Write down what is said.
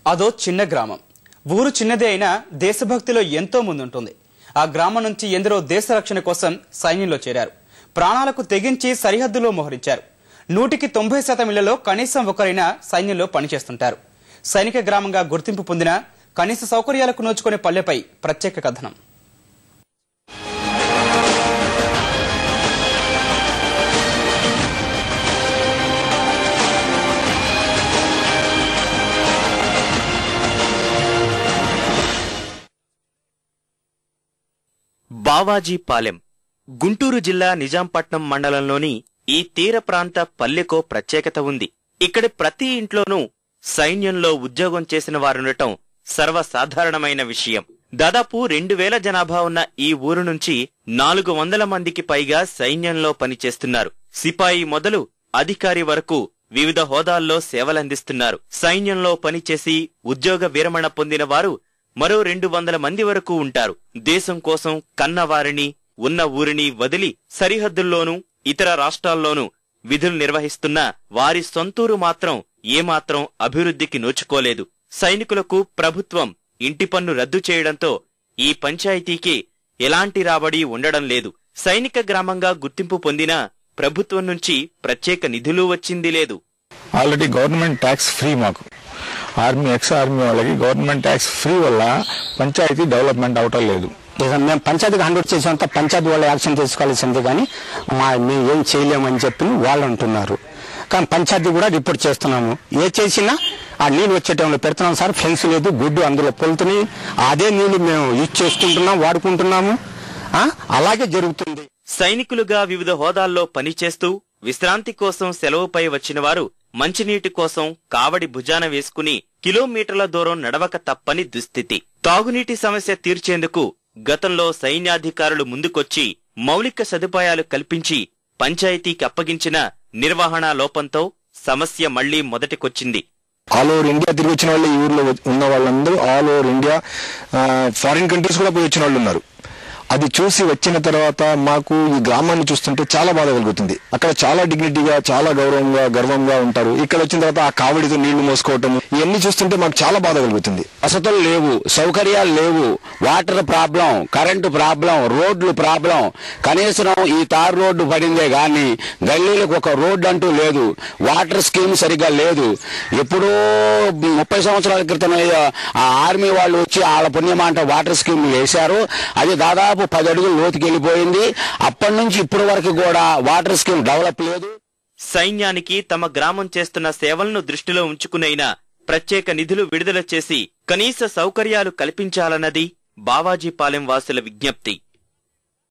అదో చిన్న గ్రామం. ఊరు చిన్నదే అయినా దేశభక్తిలో ఎంతో ముందుంటుంది. ఆ గ్రామం నుంచి ఎందరో దేశ రక్షణ కోసం సైన్యంలో చేరారు. ప్రాణాలకు తెగించి సరిహద్దులో మోహరించారు. 190% ఇళ్లలో కనీసం ఒకరైనా సైన్యంలో పనిచేస్తుంటారు. సైనిక గ్రామంగా గుర్తింపు పొందిన కనీస సౌకర్యాలకు నోచుకునే పల్లెపై ప్రత్యేక కథనం. బావాజీపాలెం గుంటూరు జిల్లా నిజాంపట్నం మండలంలోని ఈ తీర ప్రాంత పల్లెకో ప్రత్యేకత ఉంది. ఇక్కడి ప్రతి ఇంట్లోనూ సైన్యంలో ఉద్యోగం చేసిన వారుండటం సర్వసాధారణమైన విషయం. దాదాపు 2000 జనాభా ఉన్న ఈ ఊరు నుంచి 400 మందికి పైగా సైన్యంలో పనిచేస్తున్నారు. సిపాయి మొదలు అధికారి వరకు వివిధ హోదాల్లో సేవలందిస్తున్నారు. సైన్యంలో పనిచేసి ఉద్యోగ విరమణ పొందిన వారు మరో 200 మంది వరకు ఉంటారు. దేశం కోసం కన్నవారిని ఉన్న ఊరిని వదిలి సరిహద్దుల్లోనూ ఇతర రాష్ట్రాల్లోనూ విధులు నిర్వహిస్తున్న వారి సొంతూరు మాత్రం ఏమాత్రం అభివృద్ధికి నోచుకోలేదు. సైనికులకు ప్రభుత్వం ఇంటి పన్ను రద్దు చేయడంతో ఈ పంచాయతీకి ఎలాంటి రాబడి ఉండడం లేదు. సైనిక గ్రామంగా గుర్తింపు పొందినా ప్రభుత్వం నుంచి ప్రత్యేక నిధులు వచ్చింది లేదు. Already government tax free. మాకు ఆర్మీ ఎక్స్ ఆర్మీ వాళ్ళకి గవర్నమెంట్ ట్యాక్స్ ఫ్రీ వల్ల పంచాయతీ డెవలప్మెంట్ అవటం లేదు. మేము పంచాయతీకి 100 చేసేంత పంచాయతీ వాళ్ళు యాక్షన్ తీసుకోవాల్సిందే కానీ మేము ఏం చేయలేమని చెప్పి వాళ్ళు అంటున్నారు. కానీ పంచాయతీ కూడా రిపోర్ట్ చేస్తున్నాము. ఏ చేసినా ఆ నీళ్ళు వచ్చే టైంలో పెడుతున్నాం సార్. ఫెన్స్ లేదు, గుడ్డు అందులో పొలుతున్నాయి. అదే నీళ్లు మేము యూజ్ చేసుకుంటున్నాం, వాడుకుంటున్నాము. అలాగే జరుగుతుంది. సైనికులుగా వివిధ హోదాల్లో పనిచేస్తూ విశ్రాంతి కోసం సెలవుపై వచ్చిన వారు మంచినీటి కోసం కావడి భుజాన వేసుకుని కిలోమీటర్ల దూరం నడవక తప్పని దుస్థితి. తాగునీటి సమస్య తీర్చేందుకు గతంలో సైన్యాధికారులు ముందుకొచ్చి మౌలిక సదుపాయాలు కల్పించి పంచాయతీకి అప్పగించిన నిర్వహణ లోపంతో సమస్య మళ్లీ మొదటికొచ్చింది. ఆల్ ఓవర్ ఇండియా తిరిగి వచ్చిన వాళ్ళు, ఈ ఊర్లో ఉన్న వాళ్ళందరూ all over India, foreign countries కూడా పోయి వచ్చిన వాళ్ళు ఉన్నారు. అది చూసి వచ్చిన తర్వాత మాకు ఈ గ్రామాన్ని చూస్తుంటే చాలా బాధ కలుగుతుంది. అక్కడ చాలా డిగ్నిటీగా, చాలా గౌరవంగా, గర్వంగా ఉంటారు. ఇక్కడ వచ్చిన తర్వాత ఆ కావడితో నీళ్లు మోసుకోవటం, ఇవన్నీ చూస్తుంటే మాకు చాలా బాధ కలుగుతుంది. వసతులు లేవు, సౌకర్యాలు లేవు, వాటర్ ప్రాబ్లం, కరెంటు ప్రాబ్లం, రోడ్లు ప్రాబ్లం. కనీసం ఈ తార్ రోడ్డు పడిందే గాని గల్లీలకు ఒక రోడ్డు అంటూ లేదు. వాటర్ స్కీమ్ సరిగ్గా లేదు. ఎప్పుడో 30 సంవత్సరాల క్రితం ఆ ఆర్మీ వాళ్ళు వచ్చి వాళ్ళ పుణ్యమంట వాటర్ స్కీమ్ వేశారు. అది దాదాపు 10 అడుగులు లోతుకి వెళ్ళిపోయింది. అప్పటి నుంచి ఇప్పటి వరకు కూడా వాటర్ స్కీమ్ డెవలప్ లేదు. సైన్యానికి తమ గ్రామం చేస్తున్న సేవలను దృష్టిలో ఉంచుకునైనా ప్రత్యేక నిధులు విడుదల చేసి కనీస సౌకర్యాలు కల్పించాలన్నది బావాజీపాలెం వాసుల విజ్ఞప్తి.